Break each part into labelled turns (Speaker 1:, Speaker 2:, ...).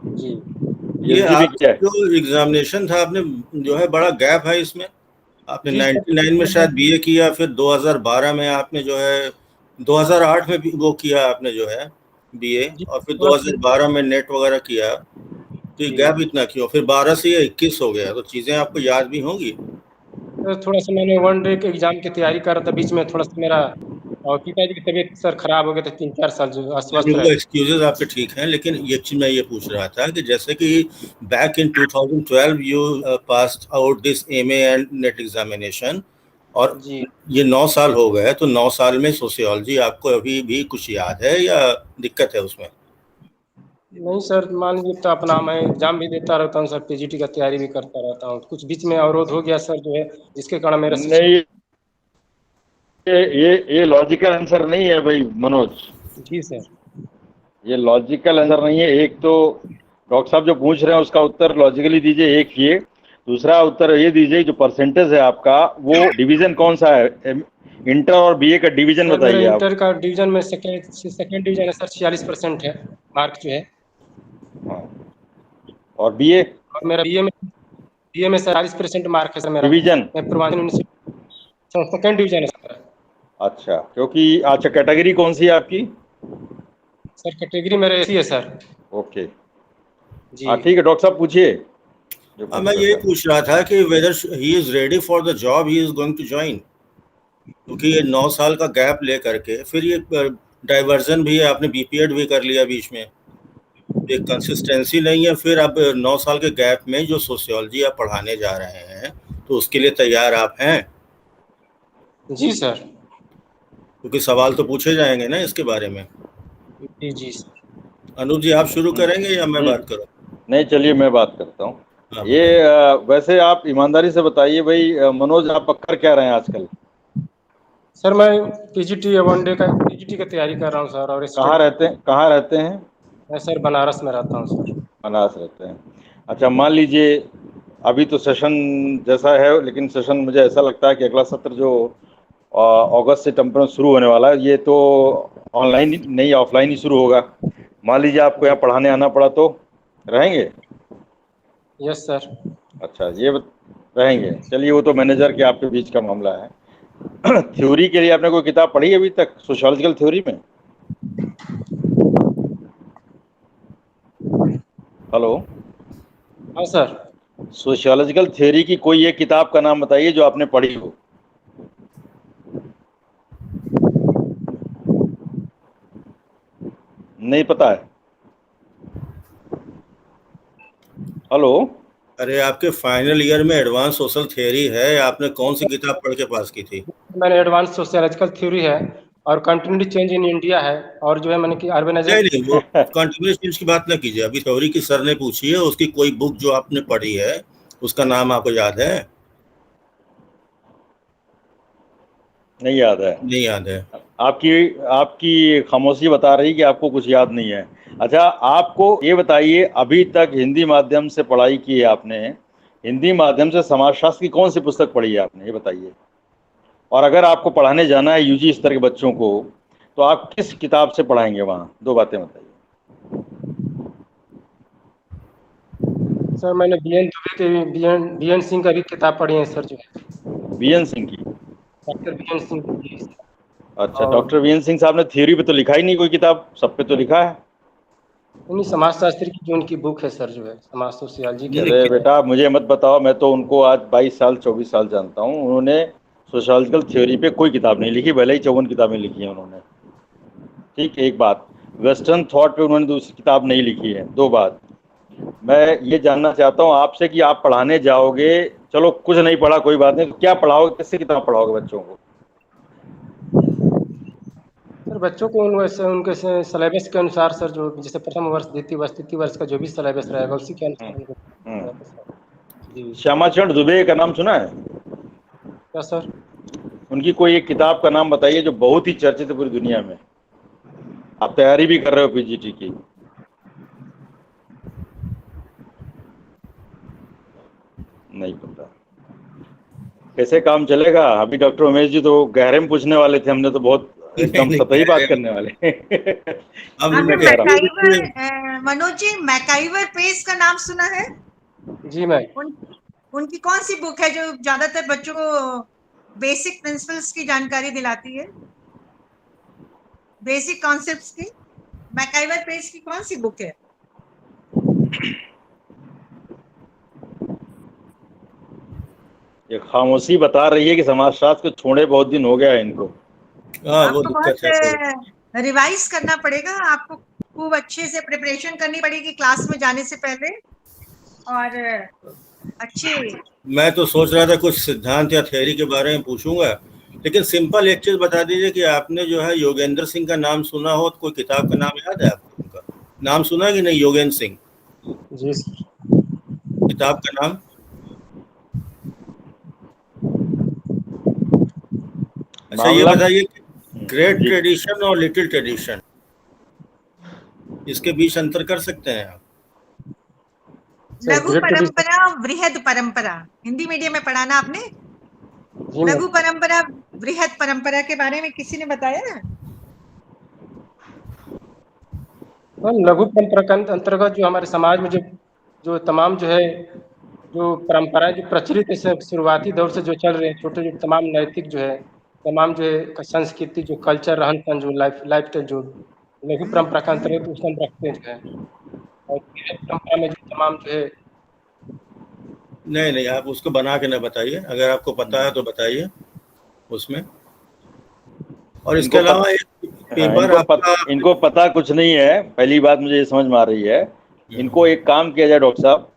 Speaker 1: जी।
Speaker 2: ये
Speaker 3: पीएचडी भी
Speaker 2: आपका
Speaker 3: किया है?
Speaker 2: जो एग्जामिनेशन था, आपने जो है बड़ा गैप है इसमें। आपने
Speaker 1: जी सर,
Speaker 2: 99 में शायद बीए किया, फिर 2012 में आपने जो है 2008 में भी वो किया आपने जो है बीए,
Speaker 1: जी
Speaker 2: और फिर
Speaker 1: थोड़ा सा।
Speaker 2: 2012 में नेट वगैरह किया। तो ये
Speaker 1: जी
Speaker 2: गैप इतना क्यों? फिर 12 से ये 21 हो गया, तो चीज़ें आपको याद भी होंगी।
Speaker 1: सर, थोड़ा सा मैंने वन डे के एग्जाम की तैयारी कर रहा था, बीच में थोड़ा सा मेरा और पिताजी की तबीयत सर खराब हो गए थे, 3-4 साल जो
Speaker 2: नहीं,
Speaker 1: अस्वस्थ
Speaker 2: वो
Speaker 1: रहे।
Speaker 2: एक्सक्यूजेज आपके ठीक हैं, लेकिन ये चीज मैं ये पूछ रहा था कि जैसे कि back in 2012 you passed out this MA and net examination, और
Speaker 1: जी
Speaker 2: ये 9 साल हो गए, तो 9 साल में सोशियोलॉजी आपको अभी भी कुछ याद है या दिक्कत है उसमें?
Speaker 1: नहीं सर, मान लीजिए तो अपना मैं एग्जाम भी देता रहता हूँ सर, पीजीटी का तैयारी भी करता रहता हूँ। कुछ बीच में अवरोध हो गया सर जो है, जिसके कारण मेरा शिक्षा।
Speaker 3: नहीं, ये लॉजिकल आंसर नहीं है भाई मनोज।
Speaker 1: जी सर।
Speaker 3: ये लॉजिकल आंसर नहीं है। एक तो डॉक्टर साहब जो पूछ रहे हैं उसका उत्तर लॉजिकली दीजिए, एक ये। दूसरा उत्तर ये दीजिए, जो परसेंटेज है आपका वो डिवीजन कौन सा है? इंटर और बीए का डिवीजन
Speaker 1: सर मेरा
Speaker 3: बताइए आप।
Speaker 1: इंटर का डिवीजन में सेकेंड डिवीजन है सर, 46% है मार्क जो है।
Speaker 3: हाँ। और बीए
Speaker 1: और मेरा बीए में 40% मार्क है सर मेरा।
Speaker 3: डिवीजन?
Speaker 1: मैं पूर्वांचल यूनिवर्सिटी सेकेंड डिवीजन है सर।
Speaker 3: अच्छा, क्योंकि अच्छा कैटेगरी कौन सी है आपकी?
Speaker 1: सर कैटेगरी मेरा एसी है सर।
Speaker 3: ओके।
Speaker 1: जी
Speaker 3: हाँ ठीक है, डॉक्टर साहब पूछिए जो
Speaker 2: अब
Speaker 3: पूछ
Speaker 2: मैं
Speaker 3: रहे
Speaker 2: ये
Speaker 3: थे।
Speaker 2: पूछ रहा था कि whether he is ready for the job he is going to join, क्योंकि ये 9 साल का गैप ले करके फिर ये डाइवर्जन भी है, आपने बीपीएड भी कर लिया बीच में, एक कंसिस्टेंसी नहीं है। फिर अब 9 साल के गैप में जो सोशियोलॉजी आप पढ़ाने जा रहे हैं, तो उसके लिए तैयार आप हैं?
Speaker 1: जी सर।
Speaker 2: क्योंकि सवाल तो पूछे जाएंगे ना इसके बारे में।
Speaker 1: जी जी सर।
Speaker 2: अनूप जी, आप शुरू करेंगे या मैं बात करूं?
Speaker 3: नहीं, चलिए मैं बात करता हूँ।
Speaker 2: हाँ,
Speaker 3: ये
Speaker 2: बताइए।
Speaker 3: वैसे आप ईमानदारी से बताइए भाई, मनोज आप कर क्या रहे हैं आजकल?
Speaker 1: सर मैं पीजीटी वनडे का पीजीटी की तैयारी कर रहा हूँ सर, और
Speaker 3: कहाँ
Speaker 1: स्टेट
Speaker 3: रहते हैं, कहाँ रहते हैं?
Speaker 1: मैं सर बनारस में रहता हूँ सर।
Speaker 3: बनारस रहते हैं। अच्छा, मान लीजिए अभी तो सेशन जैसा है, लेकिन सेशन मुझे ऐसा लगता है कि अगला सत्र जो अगस्त सितंबर में शुरू होने वाला है, ये तो ऑनलाइन नहीं ऑफलाइन ही शुरू होगा। मान लीजिए आपको यहाँ पढ़ाने आना पड़ा तो रहेंगे?
Speaker 1: Yes sir.
Speaker 3: अच्छा, रहेंगे। चलिए, वो तो मैनेजर के आपके बीच का मामला है। थ्योरी के लिए आपने कोई किताब पढ़ी है अभी तक सोशियोलॉजिकल थ्योरी में? हेलो।
Speaker 1: हाँ सर।
Speaker 3: सोशियोलॉजिकल थ्योरी की कोई एक किताब का नाम बताइए जो आपने पढ़ी हो। नहीं पता है? हेलो।
Speaker 2: अरे, आपके फाइनल ईयर में एडवांस सोशल थियरी है, आपने कौन सी किताब पढ़ के पास की थी?
Speaker 1: मैंने एडवांस सोशियोलॉजिकल थ्योरी है, और कंटिन्यूटी चेंज इन इंडिया है, और जो है मैंने कि
Speaker 2: नहीं
Speaker 1: अर्बनाइजेशन।
Speaker 2: नहीं, वो कंटिन्यूस चेंज की बात ना कीजिए। अभी थ्योरी की सर ने पूछी है, उसकी कोई बुक जो आपने पढ़ी है, उसका नाम आपको याद है?
Speaker 3: नहीं याद है?
Speaker 2: नहीं याद है?
Speaker 3: आपकी आपकी खामोशी बता रही कि आपको कुछ याद नहीं है। अच्छा, आपको ये बताइए, अभी तक हिंदी माध्यम से पढ़ाई की है आपने, हिंदी माध्यम से समाजशास्त्र की कौन सी पुस्तक पढ़ी है आपने, ये बताइए। और अगर आपको पढ़ाने जाना है यूजी स्तर के बच्चों को, तो आप किस किताब से पढ़ाएंगे वहाँ? दो बातें बताइए।
Speaker 1: सर मैंने बीएन दुबे के बीएन सिंह का भी किताब पढ़ी है सर, जो है
Speaker 3: बीएन सिंह की?
Speaker 1: डॉक्टर बीएन सिंह की।
Speaker 3: अच्छा,
Speaker 1: और
Speaker 3: डॉक्टर बीएन सिंह साहब ने थ्योरी पे तो लिखा ही नहीं कोई किताब, सब पे तो लिखा है।
Speaker 1: उन्हीं समाजशास्त्री की जो उनकी बुक है सर, जो है समाज सोशियोलॉजी की
Speaker 2: नहीं
Speaker 3: अरे
Speaker 2: नहीं,
Speaker 3: बेटा, मुझे मत बताओ, मैं तो उनको आज 22 साल 24 साल जानता हूँ। उन्होंने सोशोलॉजिकल थ्योरी पे कोई किताब नहीं लिखी, भले ही 54 किताबें लिखी हैं उन्होंने। ठीक, एक बात। वेस्टर्न थॉट पे उन्होंने दूसरी किताब नहीं लिखी है। दो बात, मैं ये जानना चाहता हूँ आपसे कि आप पढ़ाने जाओगे, चलो कुछ नहीं पढ़ा कोई बात नहीं, तो क्या पढ़ाओगे, किससे किताब पढ़ाओगे बच्चों को?
Speaker 1: सर बच्चों को वैसे उनके सिलेबस के अनुसार सर, जो जैसे प्रथम वर्ष द्वितीय वर्ष तृतीय वर्ष का जो भी सिलेबस रहेगा उसी के अनुसार उनको
Speaker 3: हम्म।
Speaker 1: रहेगा सर। जी।
Speaker 3: श्यामाचरण दुबे का नाम सुना है?
Speaker 1: क्या सर?
Speaker 3: उनकी कोई एक किताब का नाम बताइए जो बहुत ही चर्चित है पूरी दुनिया में। आप तैयारी भी कर रहे हो पीजीटी की। नहीं पता? कैसे काम चलेगा? अभी डॉक्टर उमेश जी तो गहरे में पूछने वाले थे, हमने तो बहुत
Speaker 2: नहीं
Speaker 3: एकदम
Speaker 2: नहीं,
Speaker 3: सतही
Speaker 2: कह
Speaker 3: बात
Speaker 2: रहे हैं।
Speaker 3: करने वाले।
Speaker 2: अब
Speaker 3: जी,
Speaker 4: आपने
Speaker 3: मैं कह रहा हूँ।
Speaker 4: MacIver Manoj ji, MacIver pace का नाम सुना है?
Speaker 1: जी मैम।
Speaker 4: उनकी कौन सी बुक है जो ज्यादातर बच्चों को बेसिक प्रिंसिपल्स की जानकारी दिलाती है, बेसिक कॉन्सेप्ट्स की? मैकाइवर पेस की कौन सी बुक है?
Speaker 3: ये खामोशी बता रही है कि समाजशास्त्र को छोड़े बहुत दिन हो गया है इनको।
Speaker 2: हाँ, वो
Speaker 4: आपको
Speaker 2: दिक्कत है थोड़ी।
Speaker 4: बहुत रिवाइज करना पड़ेगा, आपको खूब अच्छे से प्रिपरेशन करनी पड़ेगी क्लास में जाने से पहले, और अच्छी।
Speaker 2: मैं तो सोच रहा था कुछ सिद्धांत या थ्योरी के बारे में पूछूंगा, लेकिन सिंपल एक चीज बता दीजिए कि आपने जो है योगेंद्र सिंह का नाम सुना हो, तो कोई किताब का नाम याद है आपको? उनका नाम सुना है कि नहीं, योगेंद्र सिंह?
Speaker 1: जी सर।
Speaker 2: किताब का नाम? अच्छा, ये
Speaker 3: मामला
Speaker 2: बताइए कि ग्रेट
Speaker 3: जी।
Speaker 2: ट्रेडिशन और लिटिल ट्रेडिशन, इसके बीच अंतर कर सकते हैं आप?
Speaker 4: लघु
Speaker 1: ग्रेट ट्रेडिशन।
Speaker 4: परंपरा, वृहद परंपरा, हिंदी मीडियम में पढ़ा ना आपने?
Speaker 1: जी
Speaker 4: लघु
Speaker 1: मैम।
Speaker 4: परंपरा, वृहद परंपरा के बारे में किसी ने बताया?
Speaker 1: मैम लघु परंपरा के अंतर्गत जो हमारे समाज में जो जो तमाम जो है जो परंपराएं जो प्रचलित है शुरुआती दौर से जो चल रहे हैं, छोटे जो तमाम नैतिक जो है, तमाम जो है संस्कृति, जो कल्चर, रहन सहन, जो लाइफ स्टाइल, जो लघु परंपरा के अंतर्गत उसको हम रखते हैं जो है। और वृहद परंपरा में जो तमाम जो है।
Speaker 2: नहीं नहीं, आप उसको बना के ना बताइए, अगर आपको पता है तो बताइए उसमें। और इसके
Speaker 3: इनको
Speaker 2: अलावा एक पेपर आपका
Speaker 3: इनको पता कुछ नहीं है, पहली बात मुझे ये समझ में आ रही है। इनको एक काम किया जाए डॉक्टर साहब,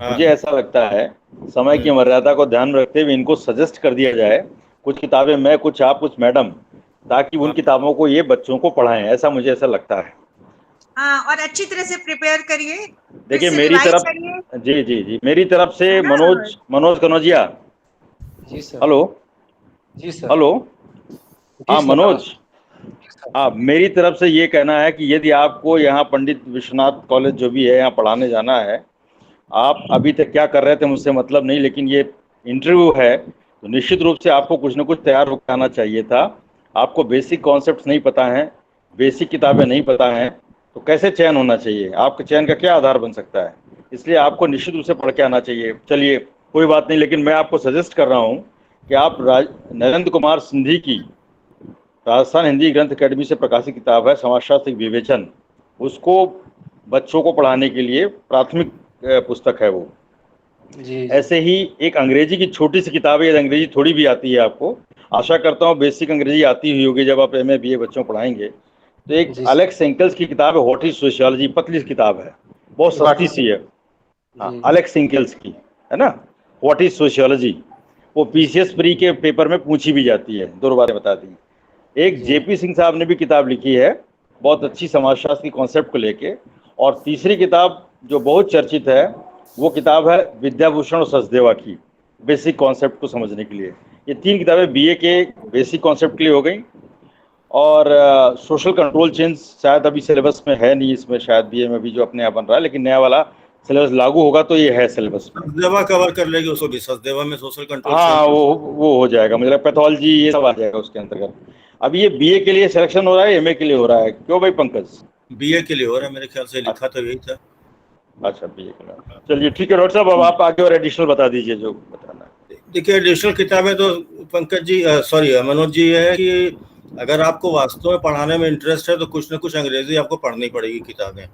Speaker 3: मुझे ऐसा लगता है समय की मर्यादा को ध्यान में रखते हुए इनको सजेस्ट कर दिया जाए कुछ किताबें, मैं कुछ आप कुछ मैडम, ताकि उन किताबों को ये बच्चों को पढ़ाएं, ऐसा मुझे ऐसा लगता है।
Speaker 4: हाँ, और अच्छी तरह से प्रिपेयर करिए,
Speaker 3: देखिए
Speaker 4: फिर से
Speaker 3: मेरी
Speaker 4: रिवाइज
Speaker 3: तरफ,
Speaker 4: करिए।
Speaker 3: जी जी जी, मेरी तरफ से
Speaker 4: है ना?
Speaker 3: मनोज कनौजिया।
Speaker 1: जी सर।
Speaker 3: हेलो
Speaker 1: जी सर।
Speaker 3: हेलो,
Speaker 1: जी
Speaker 3: हाँ
Speaker 1: सर,
Speaker 3: मनोज,
Speaker 1: नमस्कार।
Speaker 3: हाँ मेरी तरफ से ये कहना है कि यदि आपको यहाँ पंडित विश्वनाथ कॉलेज जो भी है यहाँ पढ़ाने जाना है, आप अभी तक क्या कर रहे थे मुझसे मतलब नहीं, लेकिन ये इंटरव्यू है तो निश्चित रूप से आपको कुछ न कुछ तैयार होकर आना चाहिए था। आपको बेसिक कॉन्सेप्ट्स नहीं पता हैं, बेसिक किताबें नहीं पता हैं, तो कैसे चयन होना चाहिए? आपके चयन का क्या आधार बन सकता है? इसलिए आपको निश्चित रूप से पढ़ के आना चाहिए। चलिए कोई बात नहीं, लेकिन मैं आपको सजेस्ट कर रहा हूँ कि आप नरेंद्र कुमार सिंधी की राजस्थान हिंदी ग्रंथ अकेडमी से प्रकाशित किताब है समाजशास्त्र विवेचन, उसको बच्चों को पढ़ाने के लिए प्राथमिक पुस्तक है वो।
Speaker 1: जी।
Speaker 3: ऐसे ही एक अंग्रेजी की छोटी सी किताब है, अंग्रेजी थोड़ी भी आती है आपको, आशा करता हूँ बेसिक अंग्रेजी आती हुई होगी जब आप MA BA बच्चों को पढ़ाएंगे। तो एक
Speaker 1: जी
Speaker 3: अलेक्स एंकल्स की किताब है व्हाट इज सोशियोलॉजी, पतली सी किताब है, बहुत सस्ती सी है। हाँ, अलेक्स एंकल्स की है ना, व्हाट इज सोशियोलॉजी, वो PCS प्री के पेपर में पूछी भी जाती है, 2 बातें बता दी। एक JP सिंह साहब ने भी किताब लिखी है बहुत अच्छी समाजशास्त्र की कॉन्सेप्ट को लेके। और तीसरी किताब जो बहुत चर्चित है वो किताब है विद्याभूषण और सचदेवा की, बेसिक कॉन्सेप्ट को समझने के लिए। ये 3 किताबें BA के बेसिक कॉन्सेप्ट के लिए हो गई। और सोशल कंट्रोल चेंज शायद अभी सिलेबस में है नहीं, इसमें शायद BA में भी जो अपने यहाँ बन रहा है, लेकिन नया वाला सिलेबस लागू होगा तो ये है सिलेबस में।
Speaker 2: सचदेवा कवर कर लेगी उसको भी, सचदेवा में सोशल कंट्रोल।
Speaker 3: हाँ वो हो जाएगा, मुझे लगता है पैथोलॉजी ये सब आ जाएगा उसके अंतर्गत। अब ये BA के लिए सिलेक्शन हो रहा है, MA के लिए हो रहा है, क्यों भाई पंकज?
Speaker 2: BA के लिए हो रहा है मेरे ख्याल से, लिखा तो यही था।
Speaker 3: अच्छा BA के लिए, चलिए ठीक है डॉक्टर साहब, अब आप आगे और एडिशनल बता दीजिए जो बताना है।
Speaker 2: देखिए एडिशनल किताबें तो पंकज जी, सॉरी मनोज जी, है कि अगर आपको वास्तव में पढ़ाने में इंटरेस्ट है तो कुछ ना कुछ अंग्रेजी आपको पढ़नी पड़ेगी किताबें।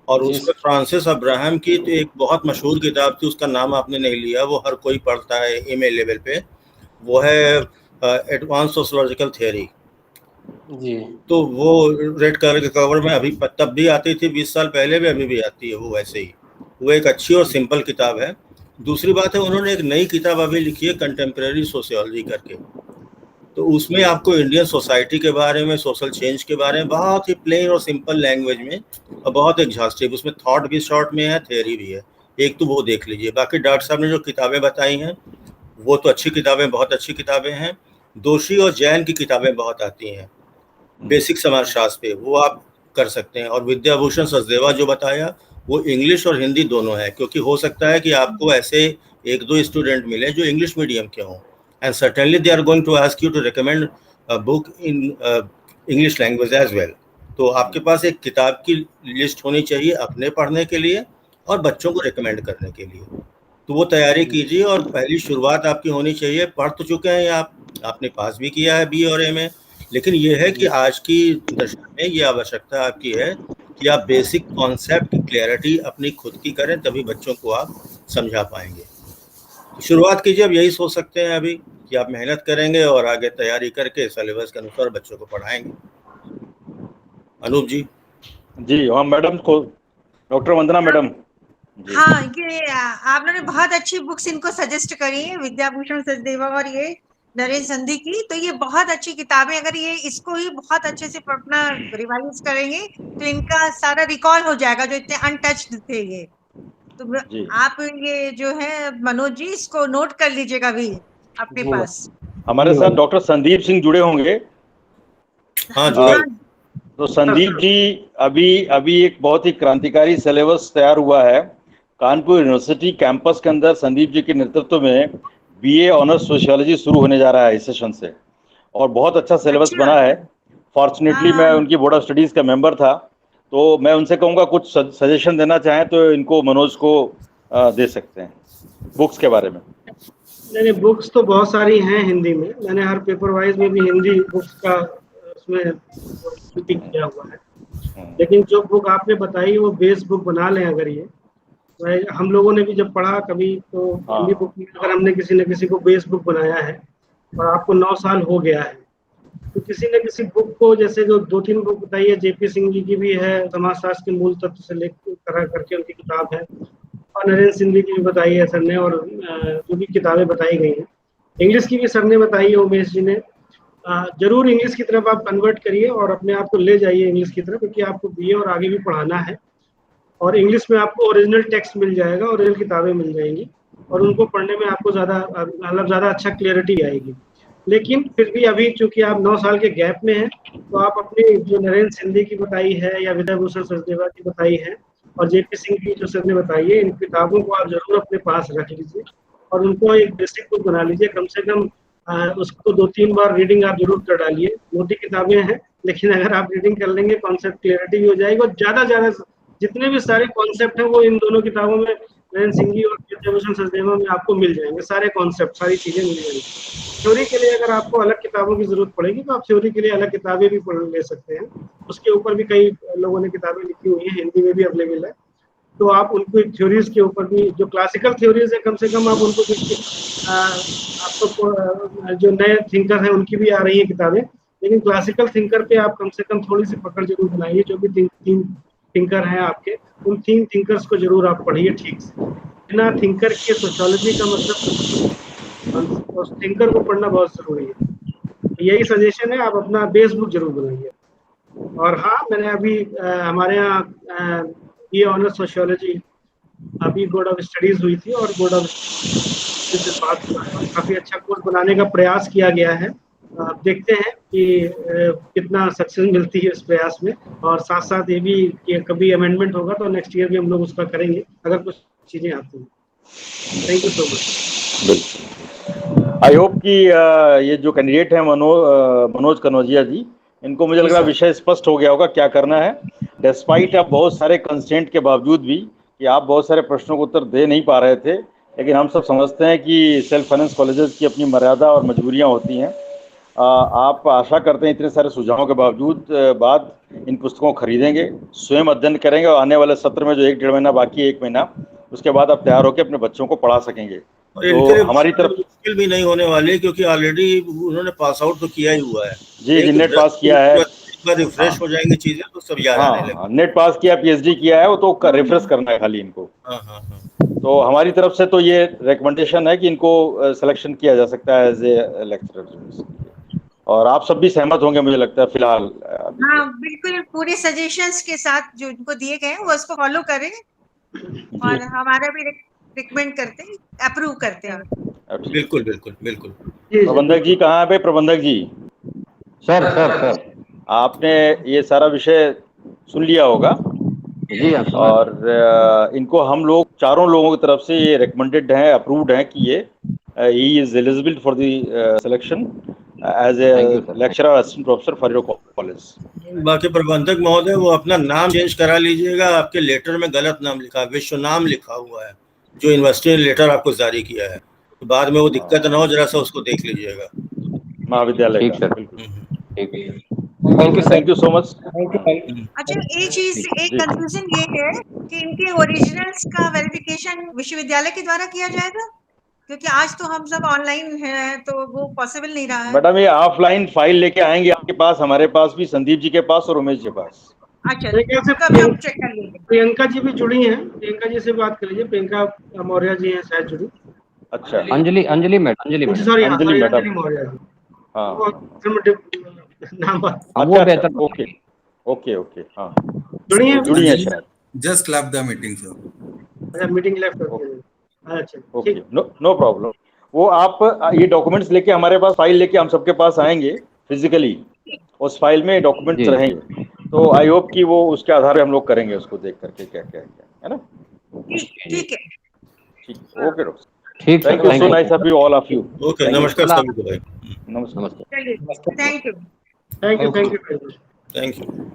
Speaker 2: और उसमें फ्रांसिस अब्राहम की तो एक बहुत मशहूर किताब थी, उसका नाम आपने नहीं लिया, वो हर कोई पढ़ता है MA लेवल पे, वो है एडवांस सोशोलॉजिकल थ्योरी।
Speaker 1: जी।
Speaker 2: तो वो रेड कलर के कवर में अभी तब भी आती थी, 20 साल पहले भी, अभी भी आती है वो वैसे ही। वो एक अच्छी और सिंपल किताब है। दूसरी बात है, उन्होंने एक नई किताब अभी लिखी है कंटेम्प्रेरी सोशियोलॉजी करके, तो उसमें आपको इंडियन सोसाइटी के बारे में, सोशल चेंज के बारे में बहुत ही प्लेन और सिंपल लैंग्वेज में और बहुत एग्जॉस्टिव, उसमें थॉट भी शॉर्ट में है, थ्योरी भी है, एक तो वो देख लीजिए। बाकी डॉक्टर साहब ने जो किताबें बताई हैं वो तो अच्छी किताबें, बहुत अच्छी किताबें हैं। दोषी और जैन की किताबें बहुत आती हैं बेसिक समाजशास्त्र पे, वो आप कर सकते हैं। और विद्याभूषण सचदेवा जो बताया वो इंग्लिश और हिंदी दोनों है, क्योंकि हो सकता है कि आपको ऐसे 1-2 स्टूडेंट मिले जो इंग्लिश मीडियम के हों, and certainly they are going to ask you to recommend a book in English language as well. तो आपके पास एक किताब की लिस्ट होनी चाहिए अपने पढ़ने के लिए और बच्चों को रिकमेंड करने के लिए। तो वो तैयारी कीजिए और पहली शुरुआत आपकी होनी चाहिए। पढ़ तो चुके हैं आप, आपने पास भी किया है BA और MA, लेकिन ये है कि आज की दशा में ये आवश्यकता आपकी है कि आप बेसिक कॉन्सेप्ट की क्लैरिटी अपनी खुद की करें, तभी बच्चों को आप समझा पाएंगे। तो शुरुआत कीजिए, अब यही सोच सकते हैं अभी कि आप मेहनत करेंगे और आगे तैयारी करके सिलेबस के अनुसार बच्चों को पढ़ाएंगे। अनूप जी।
Speaker 3: जी हाँ मैडम को, डॉक्टर वंदना मैडम।
Speaker 4: हाँ, ये आप लोगों ने बहुत अच्छी बुक्स इनको सजेस्ट करी है, विद्याभूषण सचदेवा और ये नरेंद्र संधि की। तो ये बहुत अच्छी किताबें, अगर ये इसको ही बहुत अच्छे से अपना रिवाइज करेंगे तो इनका सारा रिकॉल हो जाएगा जो इतने अनटच्ड थे ये। तो आप ये जो है मनोज जी, इसको नोट कर लीजिएगा भी अपने पास।
Speaker 3: हमारे साथ डॉक्टर संदीप सिंह जुड़े होंगे।
Speaker 2: हाँ जुड़े।
Speaker 3: तो संदीप जी, अभी एक बहुत ही क्रांतिकारी सिलेबस तैयार हुआ है कानपुर यूनिवर्सिटी कैंपस के अंदर। संदीप जी के नेतृत्व में BA ऑनर्स सोशियोलॉजी शुरू होने जा रहा है इस सेशन से, और बहुत अच्छा सिलेबस बना है। फॉर्चुनेटली मैं उनकी बोर्ड ऑफ स्टडीज का मेंबर था, तो मैं उनसे कहूँगा कुछ सजेशन देना चाहें तो इनको मनोज को दे सकते हैं बुक्स के बारे में।
Speaker 5: नहीं, बुक्स तो बहुत सारी हैं हिंदी में। मैंने हर पेपर वाइज में भी हिंदी बुक्स का उसमें शूटिंग किया हुआ है, लेकिन जो बुक आपने बताई वो बेस बुक बना लें। अगर ये हम लोगों ने भी जब पढ़ा कभी, तो हिंदी बुक में अगर हमने किसी न किसी को बेस बुक बनाया है और आपको 9 साल हो गया है, तो किसी न किसी बुक को, जैसे जो 2-3 बुक बताई है, JP सिंह जी की भी है, समाजशास्त्र के मूल तत्व से लेकर करके उनकी किताब है, और नरेंद्र सिंह की भी बताई है सर ने, और जो भी किताबें बताई गई हैं। इंग्लिश की भी सर ने बताई है, उमेश जी ने। जरूर इंग्लिश की तरफ आप कन्वर्ट करिए और अपने आप को ले जाइए इंग्लिश की तरफ, क्योंकि आपको BA और आगे भी पढ़ाना है। और इंग्लिश में आपको ओरिजिनल टेक्स्ट मिल जाएगा, ओरिजिनल किताबें मिल जाएंगी, और उनको पढ़ने में आपको ज़्यादा अच्छा क्लियरिटी आएगी। लेकिन फिर भी अभी चूंकि आप 9 साल के गैप में हैं, तो आप अपनी जो नरेंद्र सिंधि की बताई है या विद्याभूषण सचदेवा की बताई है और JP सिंह की जो सर ने बताई है, इन किताबों को आप जरूर अपने पास रख लीजिए और उनको एक बेसिक बुक बना लीजिए। कम से कम उसको 2-3 बार रीडिंग आप जरूर कर डालिए। मोटी किताबें हैं, लेकिन अगर आप रीडिंग कर लेंगे कॉन्सेप्ट क्लियरिटी भी हो जाएगी, और ज़्यादा जितने भी सारे कॉन्सेप्ट हैं वो इन दोनों किताबों में, नरेंद्र सिंह और विद्याभूषण सचदेवा में, आपको मिल जाएंगे। सारे कॉन्सेप्ट, सारी चीजें मिल जाएंगी। थ्योरी के लिए अगर आपको अलग किताबों की जरूरत पड़ेगी तो आप थ्योरी के लिए अलग किताबें भी पढ़ ले सकते हैं। उसके ऊपर भी कई लोगों ने किताबें लिखी हुई हैं, हिंदी में भी अवेलेबल है। तो आप उनको थ्योरीज के ऊपर भी, जो क्लासिकल थ्योरीज है, कम से कम आप उनको, आपको जो नए थिंकर हैं उनकी भी आ रही है किताबें, लेकिन क्लासिकल थिंकर पे आप कम से कम थोड़ी सी पकड़ जरूर बनाइए। जो भी तीन थिंकर हैं आपके, उन 3 थिंकर्स को जरूर आप पढ़िए ठीक से। बिना थिंकर के सोशियोलॉजी का मतलब, उस थिंकर को पढ़ना बहुत जरूरी है। यही सजेशन है, आप अपना बेस बुक जरूर बनाइए। और हाँ, मैंने अभी हमारे यहाँ BA ऑनर्स सोशियोलॉजी अभी बोर्ड ऑफ स्टडीज हुई थी, और बोर्ड ऑफ स्टडीज से बात हुआ है, काफी अच्छा कोर्स बनाने का प्रयास किया गया है। आप देखते हैं कि कितना सक्सेस मिलती है इस प्रयास में, और साथ साथ ये भी कि कभी अमेंडमेंट होगा तो नेक्स्ट ईयर भी हम लोग उसका करेंगे अगर कुछ चीजें आती हैं। Thank you so much.
Speaker 3: I hope कि ये जो कैंडिडेट है मनोज कनौजिया जी, इनको मुझे लग रहा है विषय स्पष्ट हो गया होगा क्या करना है। डिस्पाइट आप बहुत सारे कंस्ट्रेंट के बावजूद भी कि आप बहुत सारे प्रश्नों को उत्तर दे नहीं पा रहे थे, लेकिन हम सब समझते हैं कि सेल्फ फाइनेंस कॉलेजेस की अपनी मर्यादा और मजबूरियां होती हैं। आप आशा करते हैं इतने सारे सुझावों के बावजूद बाद इन पुस्तकों को खरीदेंगे, स्वयं अध्ययन करेंगे, और आने वाले सत्र में जो 1-1.5 महीना बाकी है, 1 महीना, उसके बाद आप तैयार होकर अपने बच्चों को पढ़ा सकेंगे। तो हमारी तरफ
Speaker 2: मुश्किल भी नहीं होने वाली, क्योंकि ऑलरेडी उन्होंने पास आउट तो किया ही हुआ है।
Speaker 3: जी, नेट पास किया है,
Speaker 2: रिफ्रेश हो जाएंगी चीजें तो सब याद आने लगेगा।
Speaker 3: नेट पास किया, PhD किया है, वो तो रिफ्रेश करना है खाली इनको। तो हमारी तरफ से तो ये रिकमेंडेशन है कि इनको सिलेक्शन किया जा सकता है एज ए लेक्चरर, और आप सब भी सहमत होंगे मुझे लगता है फिलहाल।
Speaker 4: हाँ बिल्कुल, पूरे सजेशंस के साथ जो उनको दिए गए हैं वो उसको फॉलो करें, और हमारा भी रिकमेंड करते हैं, अप्रूव करते हैं।
Speaker 2: बिल्कुल बिल्कुल बिल्कुल।
Speaker 3: प्रबंधक जी कहाँ है? प्रबंधक जी।
Speaker 6: सर
Speaker 3: आपने ये सारा विषय सुन लिया होगा
Speaker 6: जी,
Speaker 3: और इनको हम लोग चारों लोगों की तरफ से ये रिकमेंडेड है, अप्रूव्ड है कि ये he is eligible for the selection. as a
Speaker 6: Thank you, sir.
Speaker 3: lecturer or assistant professor for your college.
Speaker 2: बाकी प्रबंधक महोदय वो अपना नाम चेंज करा लीजिएगा, आपके लेटर में गलत नाम लिखा है, विश्व नाम लिखा हुआ है जो यूनिवर्सिटी ने लेटर आपको जारी किया है, तो बाद में वो दिक्कत ना हो, जरा सा उसको देख लीजिएगा।
Speaker 3: महाविद्यालय
Speaker 6: ठीक
Speaker 3: का
Speaker 6: सर।
Speaker 3: बिल्कुल।
Speaker 6: ठीक है।
Speaker 1: Thank you sir.
Speaker 3: Thank you so much.
Speaker 1: Thank you.
Speaker 4: अच्छा, एक कंफ्यूजन ये है कि इनके ओरिजिनल्स का वेरिफिकेशन विश्वविद्यालय के द्वारा किया जाएगा, क्योंकि आज तो हम सब ऑनलाइन हैं तो वो पॉसिबल नहीं रहा है।
Speaker 3: मैडम ये ऑफलाइन फाइल लेके आएंगे आपके पास, हमारे पास भी, संदीप जी के पास और उमेश जी के पास।
Speaker 4: अच्छा,
Speaker 5: मेरे ख्याल से
Speaker 4: आपका भी आप चेक कर लीजिए।
Speaker 5: प्रियंका जी भी जुड़ी हैं, प्रियंका जी से बात कर लीजिए, प्रियंका मौर्य जी हैं शायद जुड़ी।
Speaker 3: अच्छा,
Speaker 6: Anjali madam.
Speaker 5: Sorry
Speaker 3: Anjali madam.
Speaker 5: Anjali Maurya ji.
Speaker 3: हाँ
Speaker 5: वो नाम
Speaker 6: वो बेहतर।
Speaker 3: ओके ओके ओके, हाँ
Speaker 5: जुड़ी हैं।
Speaker 3: जुड़ी है शायद।
Speaker 7: Just left the meeting, sir.
Speaker 5: अच्छा, मीटिंग लेफ्ट कर दी। अच्छा
Speaker 3: ओके,
Speaker 5: ठीक।
Speaker 3: No problem. वो आप ये डॉक्यूमेंट्स लेके हमारे पास, फाइल लेके हम सबके पास आएंगे फिजिकली, उस फाइल में डॉक्यूमेंट्स
Speaker 6: जी।
Speaker 3: रहेंगे, तो आई होप कि वो उसके आधार पे हम लोग करेंगे उसको देख करके क्या क्या है ना।
Speaker 4: ठीक है।
Speaker 3: ठीक, ओके डॉक्टर,
Speaker 6: ठीक
Speaker 3: thank you so nice of you, all of you.
Speaker 2: Okay, नमस्कार सभी को भाई।
Speaker 3: नमस्कार।
Speaker 4: चलिए, thank you.
Speaker 5: Thank you.
Speaker 2: Thank you.